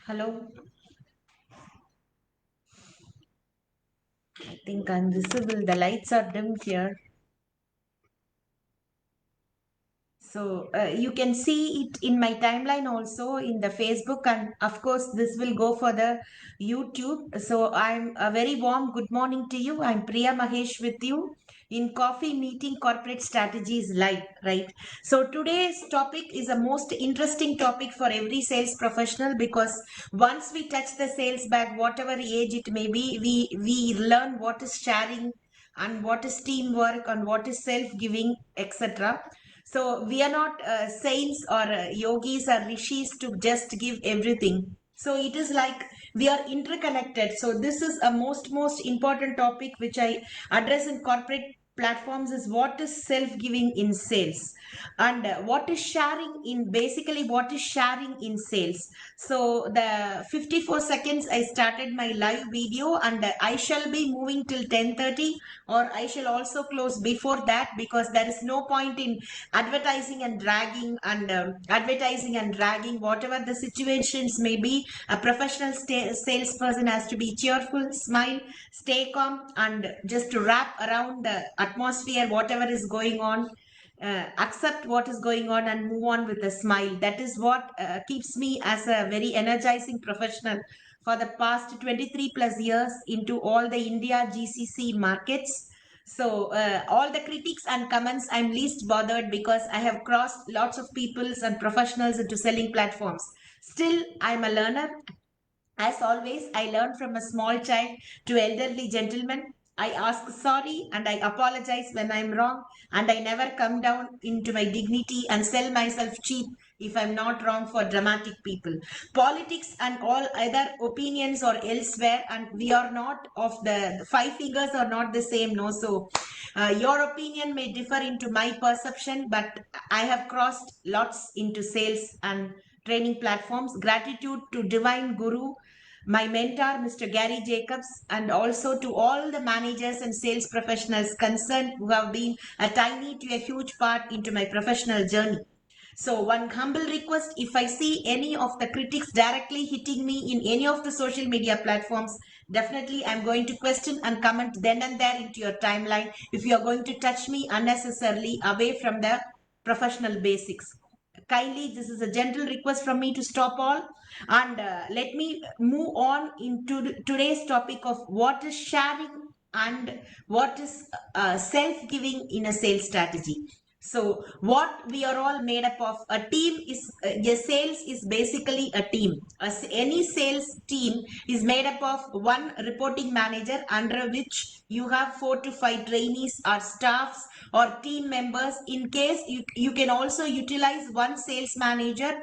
Hello, I think I'm visible. The lights are dim here. So you can see it in my timeline also in the Facebook, and of course, this will go for the YouTube. So I'm a very warm good morning to you. I'm Priya Mahesh with you in Coffee Meeting Corporate Strategies Live, right? So today's topic is a most interesting topic for every sales professional because once we touch the sales bag, whatever age it may be, we learn what is sharing and what is teamwork and what is self-giving, etc. So we are not saints or yogis or rishis to just give everything. So it is like we are interconnected. So this is a most important topic which I address in corporate platforms is what is self-giving in sales and what is sharing in basically what is sharing in sales. So the 54 seconds I started my live video, and I shall be moving till 10:30, or I shall also close before that, because there is no point in advertising and dragging whatever the situations may be. A professional salesperson has to be cheerful, smile, stay calm, and just to wrap around the atmosphere, whatever is going on, accept what is going on and move on with a smile. That is what keeps me as a very energizing professional for the past 23 plus years into all the India GCC markets. So all the critics and comments, I'm least bothered because I have crossed lots of peoples and professionals into selling platforms. Still, I'm a learner. As always, I learn from a small child to elderly gentlemen. I ask sorry and I apologize when I'm wrong, and I never come down into my dignity and sell myself cheap if I'm not wrong for dramatic people. Politics and all other opinions are elsewhere, and we are not of the five fingers are not the same, no. So your opinion may differ into my perception, but I have crossed lots into sales and training platforms. Gratitude to Divine Guru, my mentor, Mr. Gary Jacobs, and also to all the managers and sales professionals concerned who have been a tiny to a huge part into my professional journey. So, one humble request, if I see any of the critics directly hitting me in any of the social media platforms, definitely I'm going to question and comment then and there into your timeline if you are going to touch me unnecessarily away from the professional basics. Kindly, this is a gentle request from me to stop all, and let me move on into today's topic of what is sharing and what is self-giving in a sales strategy. So what we are all made up of, a team is a sales is basically a team. Any sales team is made up of one reporting manager, under which you have 4 to 5 trainees or staffs or team members. In case you can also utilize one sales manager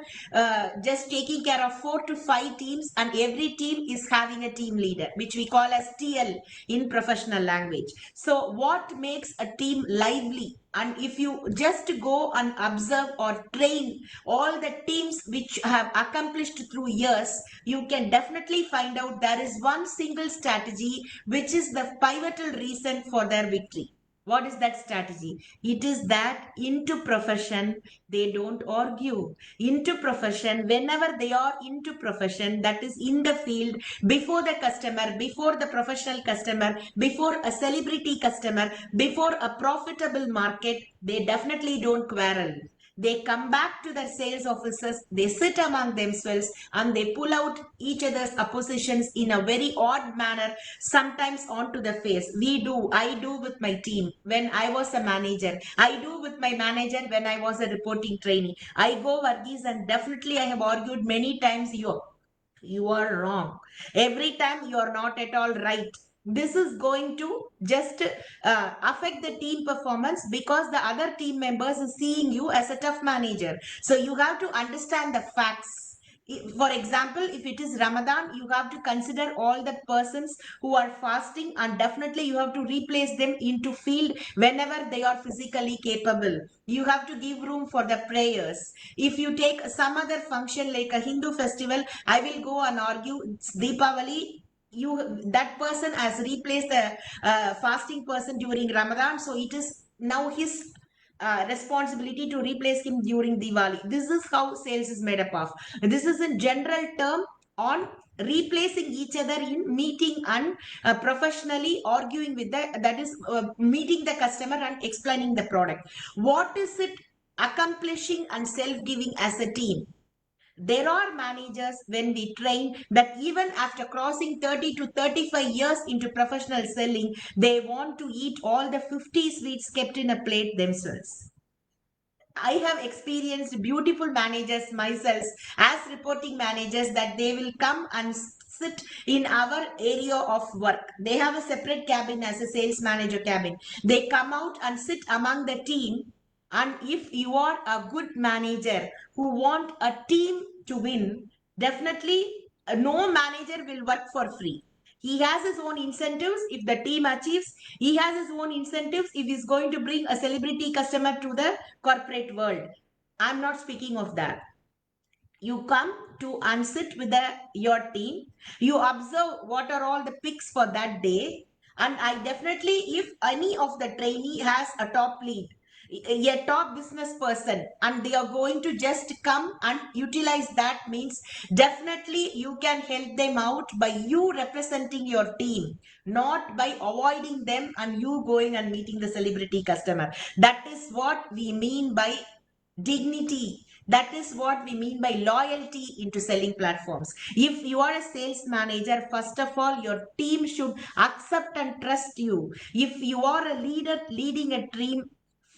just taking care of 4 to 5 teams, and every team is having a team leader, which we call as TL in professional language. So what makes a team lively, and if you just go and observe or train all the teams which have accomplished through years, you can definitely find out there is one single strategy which is the pivotal reason for their victory. What is that strategy? It is that into profession, they don't argue. Into profession, whenever they are into profession, that is in the field, before the customer, before the professional customer, before a celebrity customer, before a profitable market, they definitely don't quarrel. They come back to their sales offices, they sit among themselves, and they pull out each other's oppositions in a very odd manner, sometimes onto the face. I do with my team when I was a manager. I do with my manager when I was a reporting trainee. I go, Varghese, and definitely I have argued many times. You are wrong. Every time you are not at all right. This is going to just affect the team performance, because the other team members is seeing you as a tough manager. So you have to understand the facts. For example, if it is Ramadan, you have to consider all the persons who are fasting, and definitely you have to replace them into field whenever they are physically capable. You have to give room for the prayers. If you take some other function like a Hindu festival, I will go and argue it's Deepavali. That person has replaced the fasting person during Ramadan, so it is now his responsibility to replace him during Diwali. This is how sales is made up of. This is in general term. on replacing each other in meeting and professionally arguing with the, that is meeting the customer and explaining the product. What is it accomplishing and self-giving as a team? There are managers when we train that even after crossing 30 to 35 years into professional selling, they want to eat all the 50 sweets kept in a plate themselves. I have experienced beautiful managers myself as reporting managers that they will come and sit in our area of work. They have a separate cabin as a sales manager cabin. They come out and sit among the team. And if you are a good manager who want a team to win, definitely no manager will work for free. He has his own incentives if the team achieves. He has his own incentives if he's going to bring a celebrity customer to the corporate world. I'm not speaking of that. You come to and sit with your team. You observe what are all the picks for that day. And I definitely, if any of the trainee has a top lead, a top business person, and they are going to just come and utilize that, means definitely you can help them out by you representing your team, not by avoiding them and you going and meeting the celebrity customer. That is what we mean by dignity. That is what we mean by loyalty into selling platforms. If you are a sales manager, first of all, your team should accept and trust you. If you are a leader leading a team,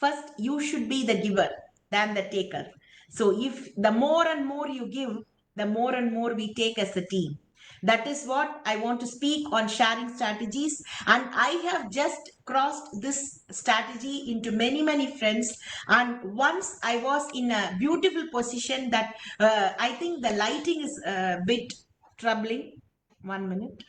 first you should be the giver than the taker. So if the more and more you give, the more and more we take as a team. That is what I want to speak on sharing strategies. And I have just crossed this strategy into many, many friends. And once I was in a beautiful position that I think the lighting is a bit troubling. 1 minute.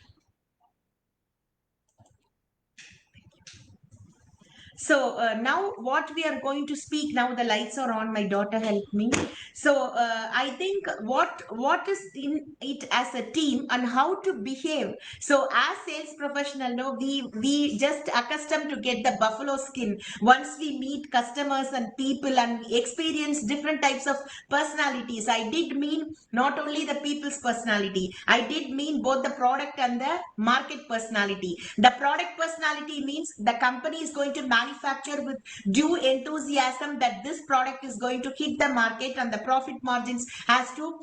So now what we are going to speak, now the lights are on, my daughter helped me. So I think what is in it as a team and how to behave. So as sales professional, no, we just accustomed to get the buffalo skin once we meet customers and people and experience different types of personalities. I did mean not only the people's personality, I did mean both the product and the market personality. The product personality means the company is going to manufacture with due enthusiasm that this product is going to hit the market and the profit margins has to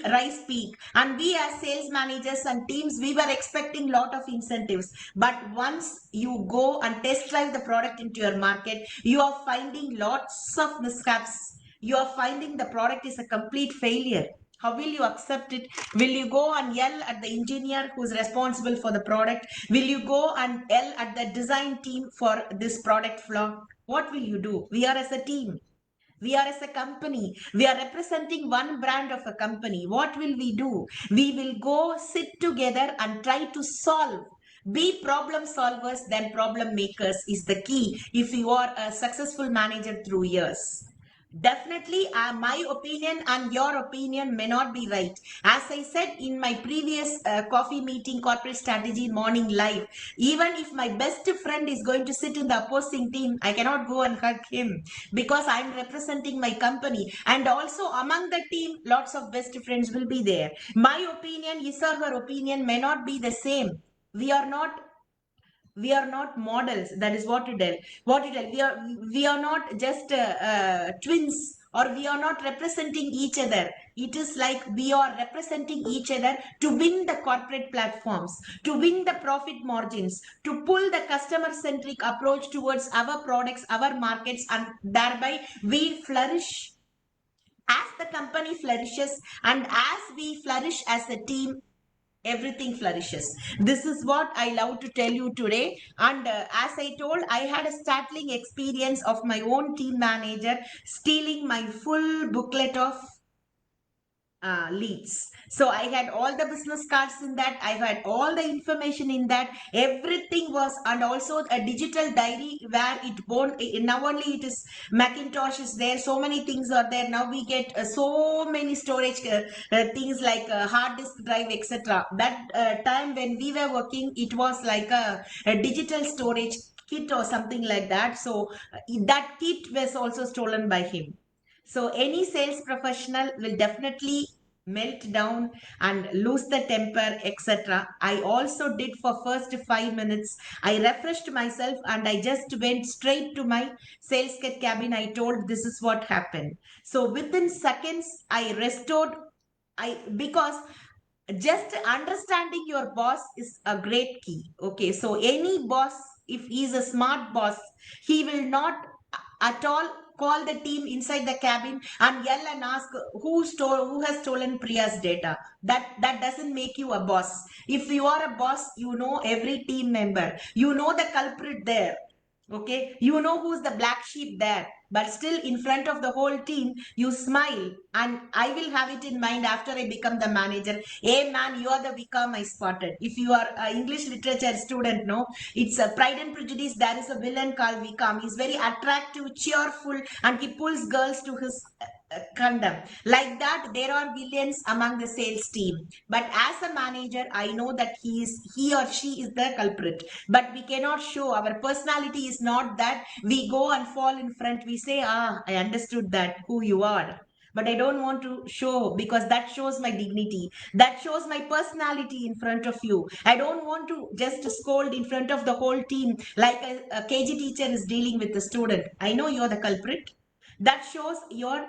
rise peak. And we as sales managers and teams, we were expecting lot of incentives. But once you go and test drive the product into your market, you are finding lots of mishaps. You are finding the product is a complete failure. How will you accept it? Will you go and yell at the engineer who's responsible for the product? Will you go and yell at the design team for this product flaw? What will you do? We are as a team. We are as a company. We are representing one brand of a company. What will we do? We will go sit together and try to solve. Be problem solvers than problem makers is the key if you are a successful manager through years. Definitely, my opinion and your opinion may not be right. As I said in my previous coffee meeting, corporate strategy morning live, even if my best friend is going to sit in the opposing team, I cannot go and hug him because I'm representing my company. And also among the team, lots of best friends will be there. My opinion, his or her opinion may not be the same. We are not models. That is what it is. We are not just twins, or we are not representing each other. It is like we are representing each other to win the corporate platforms, to win the profit margins, to pull the customer centric approach towards our products, our markets, and thereby we flourish. As the company flourishes and as we flourish as a team, everything flourishes. This is what I love to tell you today. And as I told, I had a startling experience of my own team manager stealing my full booklet of leads. So I had all the business cards in that. I had all the information in that. Everything was, and also a digital diary where it born. Now only it is Macintosh is there. So many things are there. Now we get so many storage things like hard disk drive, etc. That time when we were working, it was like a digital storage kit or something like that. So that kit was also stolen by him. So any sales professional will definitely melt down and lose the temper, etc. I also did for first 5 minutes. I refreshed myself and I just went straight to my sales kit cabin. I told this is what happened. So within seconds, I restored. I because just understanding your boss is a great key. Okay, so any boss, if he's a smart boss, he will not at all call the team inside the cabin and yell and ask who has stolen Priya's data. That doesn't make you a boss. If you are a boss, you know every team member, you know the culprit there. Okay, you know who's the black sheep there, but still in front of the whole team, you smile. And I will have it in mind after I become the manager. Hey man, you are the victim I spotted. If you are an English literature student, no, it's a Pride and Prejudice. There is a villain called Vikram. He's very attractive, cheerful, and he pulls girls to his condom. Like that, there are villains among the sales team. But as a manager, I know that he or she is the culprit. But we cannot show our personality is not that we go and fall in front. We say, I understood that who you are. But I don't want to show because that shows my dignity. That shows my personality in front of you. I don't want to just scold in front of the whole team like a KG teacher is dealing with the student. I know you're the culprit. That shows your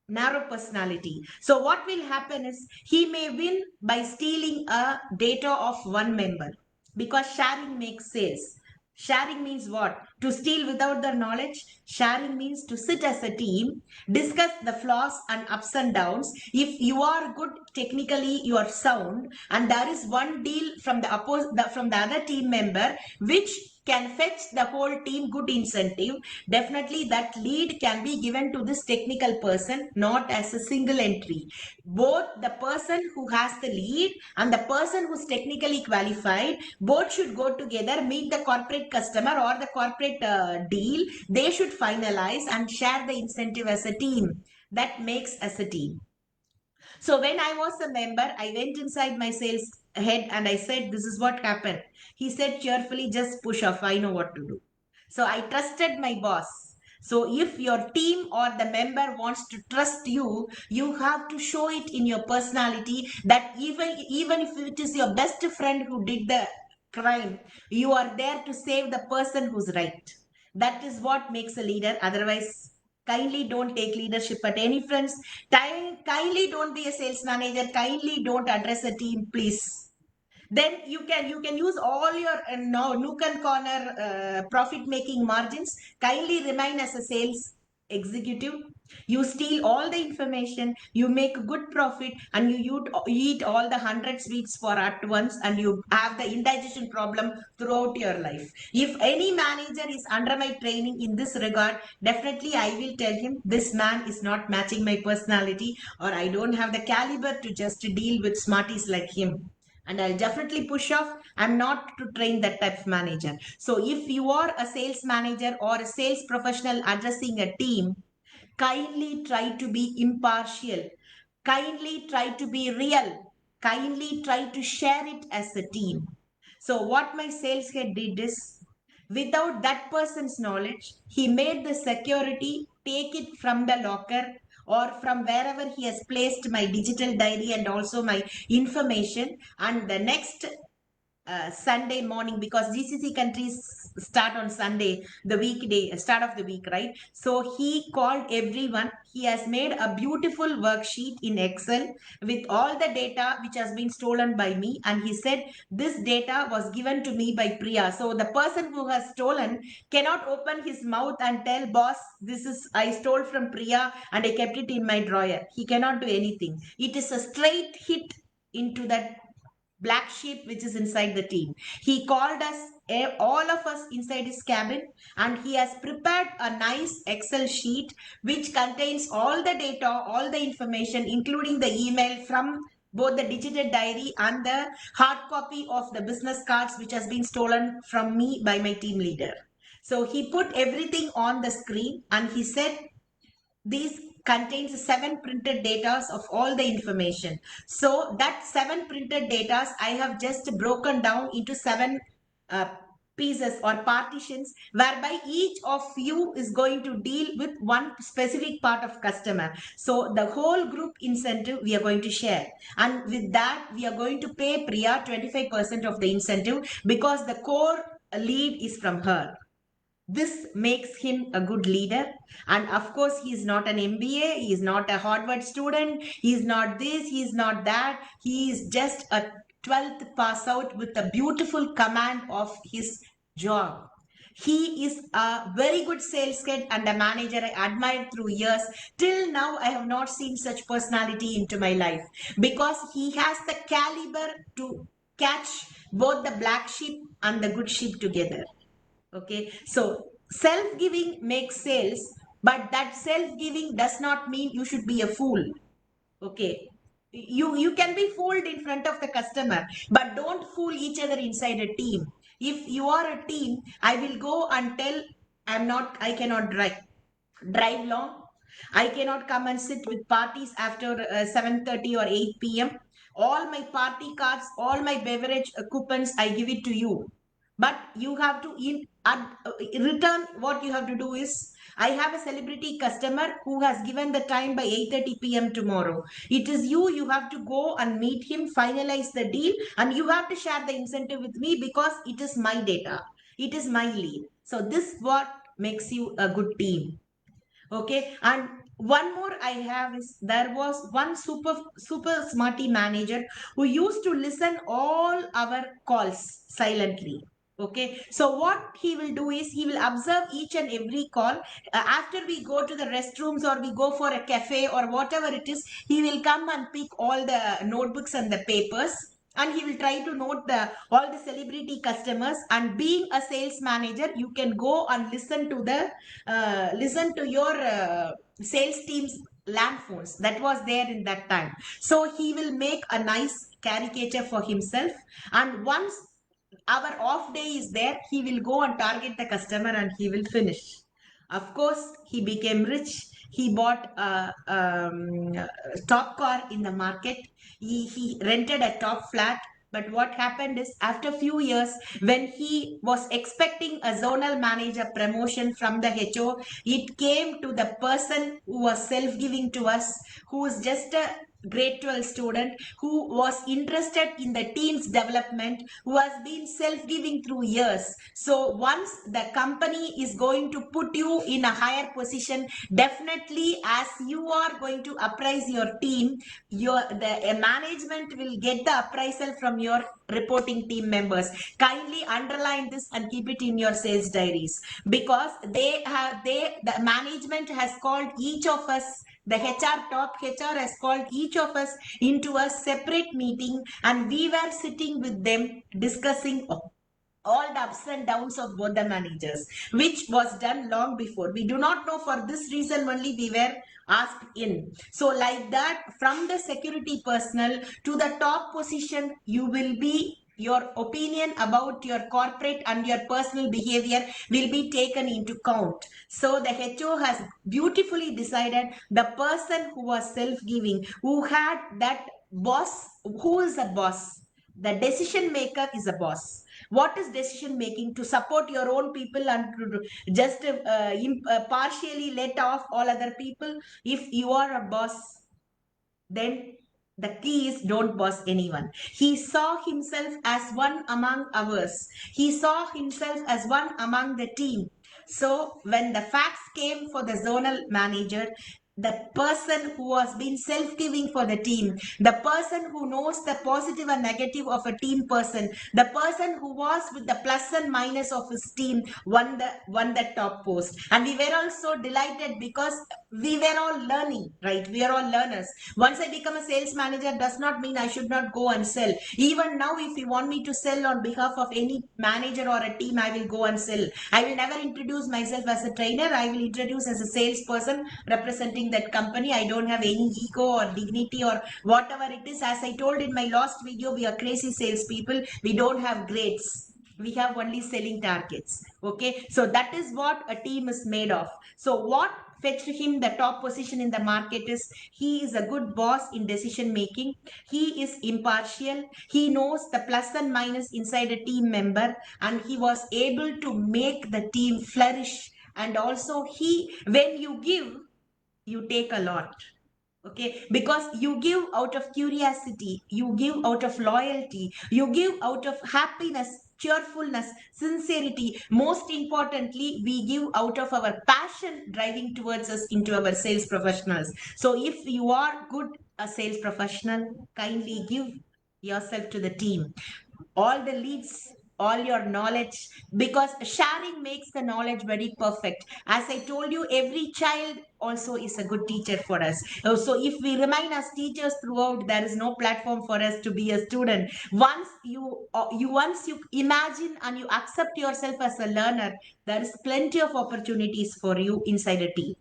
narrow personality. So what will happen is he may win by stealing a data of one member because sharing makes sales. Sharing means what? To steal without their knowledge. Sharing means to sit as a team, discuss the flaws and ups and downs. If you are good technically, you are sound, and there is one deal from from the other team member which can fetch the whole team good incentive, definitely that lead can be given to this technical person, not as a single entry. Both the person who has the lead and the person who's technically qualified, both should go together, meet the corporate customer or the corporate deal. They should finalize and share the incentive as a team. That makes as a team. So when I was a member, I went inside my sales head and I said, this is what happened. He said cheerfully, just push off. I know what to do. So I trusted my boss. So if your team or the member wants to trust you, you have to show it in your personality that even if it is your best friend who did the crime, you are there to save the person who's right. That is what makes a leader. Otherwise, kindly don't take leadership at any friends. Kindly don't be a sales manager. Kindly don't address a team, please. Then you can use all your nook and corner profit making margins. Kindly remain as a sales executive. You steal all the information, you make good profit, and you eat all the 100 sweets for at once, and you have the indigestion problem throughout your life. If any manager is under my training in this regard, definitely I will tell him this man is not matching my personality, or I don't have the caliber to just deal with smarties like him, and I'll definitely push off. I'm not to train that type of manager. So if you are a sales manager or a sales professional addressing a team, kindly try to be impartial. Kindly try to be real. Kindly try to share it as a team. So what my sales head did is, without that person's knowledge, he made the security take it from the locker or from wherever he has placed my digital diary and also my information. And the next Sunday morning, because GCC countries start on Sunday, the weekday, start of the week, right? So he called everyone. He has made a beautiful worksheet in Excel with all the data which has been stolen by me. And he said, this data was given to me by Priya. So the person who has stolen cannot open his mouth and tell boss, this is I stole from Priya and I kept it in my drawer. He cannot do anything. It is a straight hit into that black sheep which is inside the team. He called us, all of us, inside his cabin, and he has prepared a nice Excel sheet which contains all the data, all the information, including the email from both the digital diary and the hard copy of the business cards which has been stolen from me by my team leader. So he put everything on the screen and he said, these contains 7 printed datas of all the information. So that 7 printed datas I have just broken down into 7 pieces or partitions whereby each of you is going to deal with one specific part of customer. So the whole group incentive we are going to share, and with that we are going to pay Priya 25% of the incentive because the core lead is from her. This makes him a good leader. And of course, he is not an MBA, he is not a Harvard student, he is not this, he is not that. He is just a 12th pass out with a beautiful command of his job. He is a very good sales kid and a manager I admired through years. Till now, I have not seen such personality into my life because he has the caliber to catch both the black sheep and the good sheep together. Okay, so self-giving makes sales, but that self-giving does not mean you should be a fool. Okay, you can be fooled in front of the customer, but don't fool each other inside a team. If you are a team, I will go and tell I cannot drive long. I cannot come and sit with parties after 7:30 or 8 p.m. All my party cards, all my beverage coupons, I give it to you. But you have to return. What you have to do is, I have a celebrity customer who has given the time by 8:30 p.m. tomorrow. It is you. You have to go and meet him, finalize the deal, and you have to share the incentive with me because it is my data. It is my lead. So this what makes you a good team. Okay, and one more I have is, there was one super smarty manager who used to listen all our calls silently. Okay, so what he will do is, he will observe each and every call. After we go to the restrooms or we go for a cafe or whatever it is, he will come and pick all the notebooks and the papers, and he will try to note the all the celebrity customers. And being a sales manager, you can go and listen to your sales team's land phones that was there in that time. So he will make a nice caricature for himself, and once our off day is there, he will go and target the customer and he will finish. Of course, he became rich. He bought a top car in the market. He rented a top flat. But what happened is, after a few years, when he was expecting a zonal manager promotion from the HO, it came to the person who was self-giving to us, who is just a grade 12 student, who was interested in the team's development, who has been self-giving through years. So once the company is going to put you in a higher position, definitely as you are going to appraise your team, the management will get the appraisal from your reporting team members. Kindly underline this and keep it in your sales diaries, because the management has called each of us, the top HR has called each of us into a separate meeting, and we were sitting with them discussing all the ups and downs of both the managers, which was done long before. We do not know, for this reason only we were asked in. So like that, from the security personnel to the top position, you will be, your opinion about your corporate and your personal behavior will be taken into count. So the HO has beautifully decided the person who was self-giving, who had that boss, who is a boss. The decision maker is a boss. What is decision making? To support your own people and to just partially let off all other people. If you are a boss, then the key is, don't boss anyone. He saw himself as one among ours. He saw himself as one among the team. So when the facts came for the zonal manager, the person who has been self-giving for the team, the person who knows the positive and negative of a team person, the person who was with the plus and minus of his team, won the top post. And we were also delighted because we were all learning, right? We are all learners. Once I become a sales manager does not mean I should not go and sell. Even now, if you want me to sell on behalf of any manager or a team, I will go and sell. I will never introduce myself as a trainer. I will introduce as a salesperson representing that company. I don't have any ego or dignity or whatever it is. As I told in my last video, we are crazy salespeople. We don't have grades. We have only selling targets. Okay, so that is what a team is made of. So what fetched him the top position in the market is he is a good boss in decision making. He is impartial. He knows the plus and minus inside a team member, and he was able to make the team flourish. And also, when you give, you take a lot. Okay, because you give out of curiosity, you give out of loyalty, you give out of happiness, cheerfulness, sincerity. Most importantly, we give out of our passion driving towards us into our sales professionals. So if you are good a sales professional, kindly give yourself to the team, all the leads, all your knowledge, because sharing makes the knowledge very perfect. As I told you, every child also is a good teacher for us. So if we remain as teachers throughout, there is no platform for us to be a student. Once you imagine and you accept yourself as a learner, there is plenty of opportunities for you inside a team.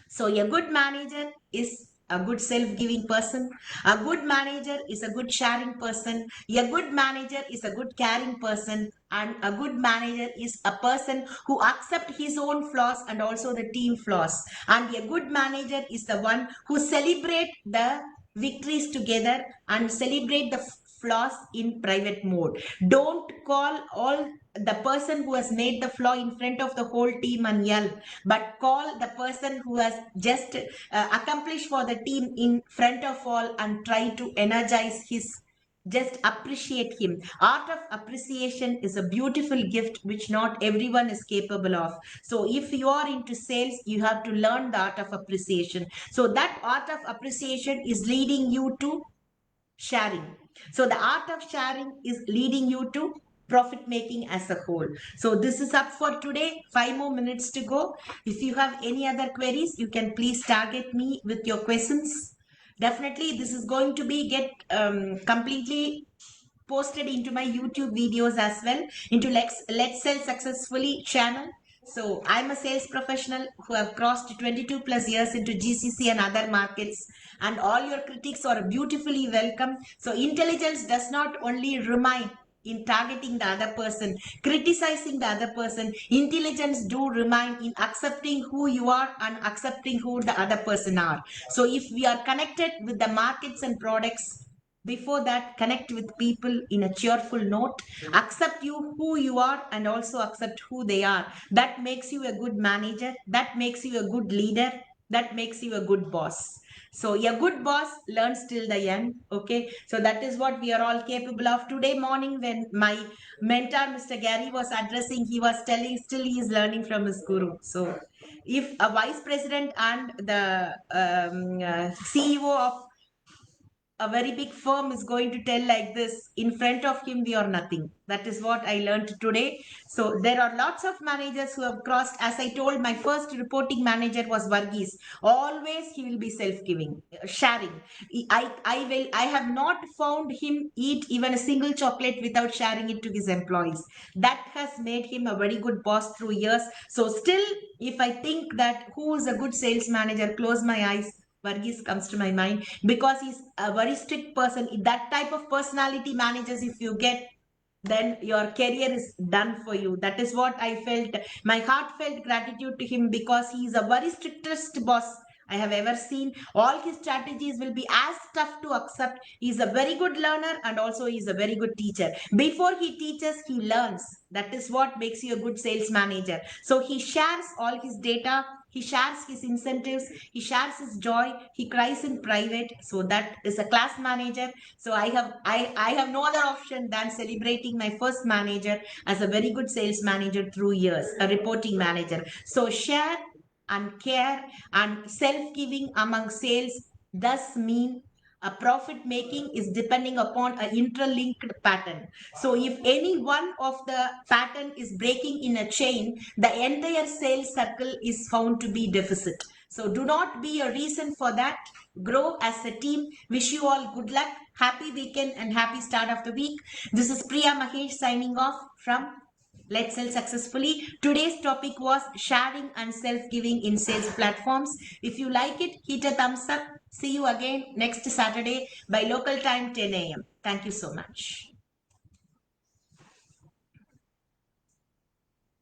So a good manager is a good self-giving person. A good manager is a good sharing person. A good manager is a good caring person. And a good manager is a person who accepts his own flaws and also the team flaws. And a good manager is the one who celebrate the victories together and celebrate the flaws in private mode. Don't call all the person who has made the flaw in front of the whole team and yell, but call the person who has just accomplished for the team in front of all and try to energize his, just appreciate him. Art of appreciation is a beautiful gift which not everyone is capable of. So if you are into sales, you have to learn the art of appreciation. So that art of appreciation is leading you to sharing. So the art of sharing is leading you to profit making as a whole. So this is up for today. 5 more minutes to go. If you have any other queries, you can please target me with your questions. Definitely this is going to be get completely posted into my YouTube videos as well, into Let's Sell Successfully channel. So I'm a sales professional who have crossed 22 plus years into GCC and other markets, and all your critics are beautifully welcome. So intelligence does not only remain in targeting the other person, criticizing the other person. Intelligence do remain in accepting who you are and accepting who the other person are. So if we are connected with the markets and products, before that, connect with people in a cheerful note. Accept you who you are and also accept who they are. That makes you a good manager. That makes you a good leader. That makes you a good boss. So a good boss learns till the end. Okay. So that is what we are all capable of. Today morning when my mentor, Mr. Gary, was addressing, he was telling still he is learning from his guru. So if a vice president and the CEO of a very big firm is going to tell like this, in front of him we are nothing. That is what I learned today. So there are lots of managers who have crossed. As I told, my first reporting manager was Varghese. Always he will be self-giving, sharing. I have not found him eat even a single chocolate without sharing it to his employees. That has made him a very good boss through years. So still, if I think that who is a good sales manager, close my eyes, Varghese comes to my mind, because he's a very strict person. That type of personality managers, if you get, then your career is done for you. That is what I felt. My heartfelt gratitude to him, because he is a very strictest boss I have ever seen. All his strategies will be as tough to accept. He is a very good learner and also he is a very good teacher. Before he teaches, he learns. That is what makes you a good sales manager. So he shares all his data. He shares his incentives. He shares his joy. He cries in private. So that is a class manager. So I have no other option than celebrating my first manager as a very good sales manager through years, a reporting manager. So share and care and self-giving among sales does mean a profit making is depending upon an interlinked pattern. So if any one of the pattern is breaking in a chain, the entire sales circle is found to be deficit. So do not be a reason for that. Grow as a team. Wish you all good luck. Happy weekend and happy start of the week. This is Priya Mahesh signing off from Let's Sell Successfully. Today's topic was sharing and self-giving in sales platforms. If you like it, hit a thumbs up. See you again next Saturday by local time 10 a.m. Thank you so much.